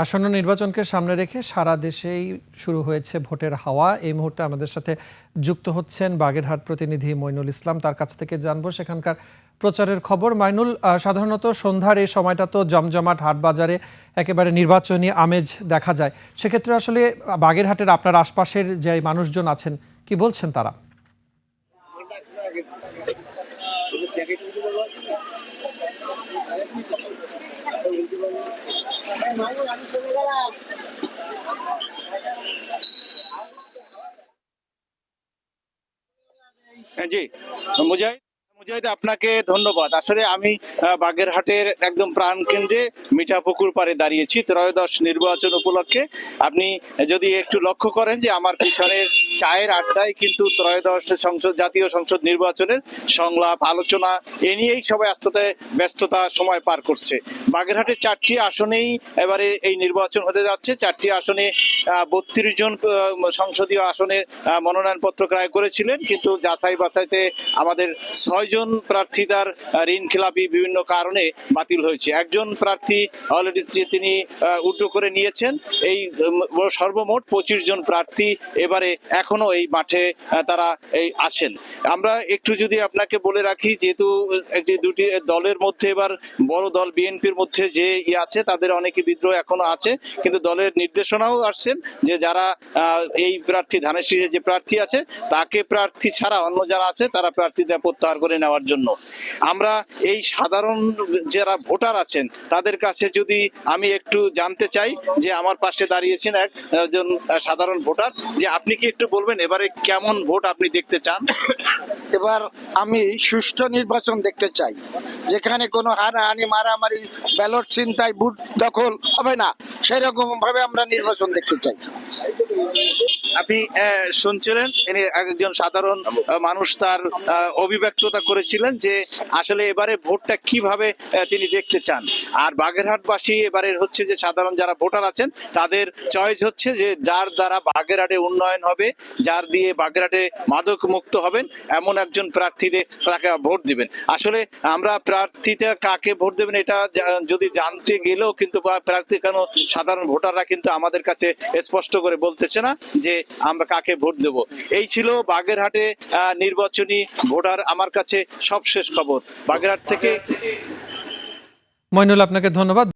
আসন্ন নির্বাচনকে সামনে রেখে সারা দেশেই শুরু হয়েছে ভোটের হাওয়া। এই মুহূর্তে আমাদের সাথে যুক্ত হচ্ছেন বাগেরহাট প্রতিনিধি মইনুল ইসলাম। তার কাছ থেকে জানবো সেখানকার প্রচারের খবর। মাইনুল, সাধারণত সন্ধ্যার এই সময়টা তো জমজমাট হাট বাজারে একেবারে নির্বাচনী আমেজ দেখা যায়। সেক্ষেত্রে আসলে বাগেরহাটের আপনার আশপাশের যে মানুষজন আছেন কি বলছেন তারা? জি, মুজাহিদ আপনাকে ধন্যবাদ। আসলে আমি বাগেরহাটের একদম প্রাণকেন্দ্রে মিঠাপুকুর পাড়ে দাঁড়িয়েছি ত্রয়োদশ নির্বাচন উপলক্ষে। আপনি যদি একটু লক্ষ্য করেন যে আমার পিছনের চায়ের আড্ডায় কিন্তু ত্রয়োদশ জাতীয় সংসদ নির্বাচনের সংলাপ আলোচনা এ নিয়েই সবাই ব্যস্ততা সময় পার করছে। বাগেরহাটের 4টি আসনেই এবারে এই নির্বাচন হতে যাচ্ছে। 4টি আসনে 32 জন সংসদীয় আসনে মনোনয়নপত্র ক্রয় করেছিলেন, কিন্তু যাচাই বাছাইতে আমাদের 6 জন প্রার্থী তার ঋণ খেলাপি বিভিন্ন কারণে বাতিল হয়েছে। একজন প্রার্থী অলরেডি তিনি উইথড্র করে নিয়েছেন। এই সর্বমোট 25 জন প্রার্থী এবারে এখনো এই মাঠে তারা আছেন। আমরা একটু যদি আপনাকে বলে রাখি, যেহেতু দুটি দলের মধ্যে এবার বড় দল বিএনপির মধ্যে যে আছে তাদের অনেকে বিদ্রোহ এখনো আছে, কিন্তু দলের নির্দেশনাও আসছেন যে যারা এই প্রার্থী ধানের শীষে যে প্রার্থী আছে তাকে প্রার্থী ছাড়া অন্য যারা আছে তারা প্রার্থীদের প্রত্যাহার করে নেওয়ার জন্য। আমরা এই সাধারণ যারা ভোটার আছেন তাদের কাছে যদি আমি একটু জানতে চাই, যে আমার পাশে দাঁড়িয়েছেন একজন সাধারণ ভোটার, যে আপনি কি একটু বলবেন এবারে কেমন ভোট আপনি দেখতে চান? এবার আমি সুষ্ঠু নির্বাচন দেখতে চাই, যেখানে কোনো হানাহানি মারামারি ব্যালট ছিনতাই বুথ দখল হবে না, সেরকম ভাবে আমরা নির্বাচন দেখতে চাই। আপনি শুনছিলেন একজন সাধারণ মানুষ তার অভিব্যক্ততা করেছিলেন যে আসলে এবারে ভোটটা কিভাবে তিনি দেখতে চান। আর বাগেরহাটবাসী এবারে হচ্ছে যে সাধারণ যারা ভোটার আছেন তাদের চয়েস হচ্ছে যে যার দ্বারা বাগেরহাটে উন্নয়ন হবে, যার দিয়ে বাগেরহাটে মাদক মুক্ত হবেন এমন একজন প্রার্থীদের তাকে ভোট দিবেন। আসলে আমরা প্রার্থীটা কাকে ভোট দেবেন এটা যদি জানতে গেলেও কিন্তু প্রার্থী কেন সাধারণ ভোটাররা কিন্তু আমাদের কাছে স্পষ্ট করে বলতেছে না যে আমরা কাকে ভোট দেব। এই ছিল বাগেরহাটে নির্বাচনী ভোটার আমার কাছে সবশেষ খবর। বাগেরহাট থেকে মইনুল, আপনাকে ধন্যবাদ।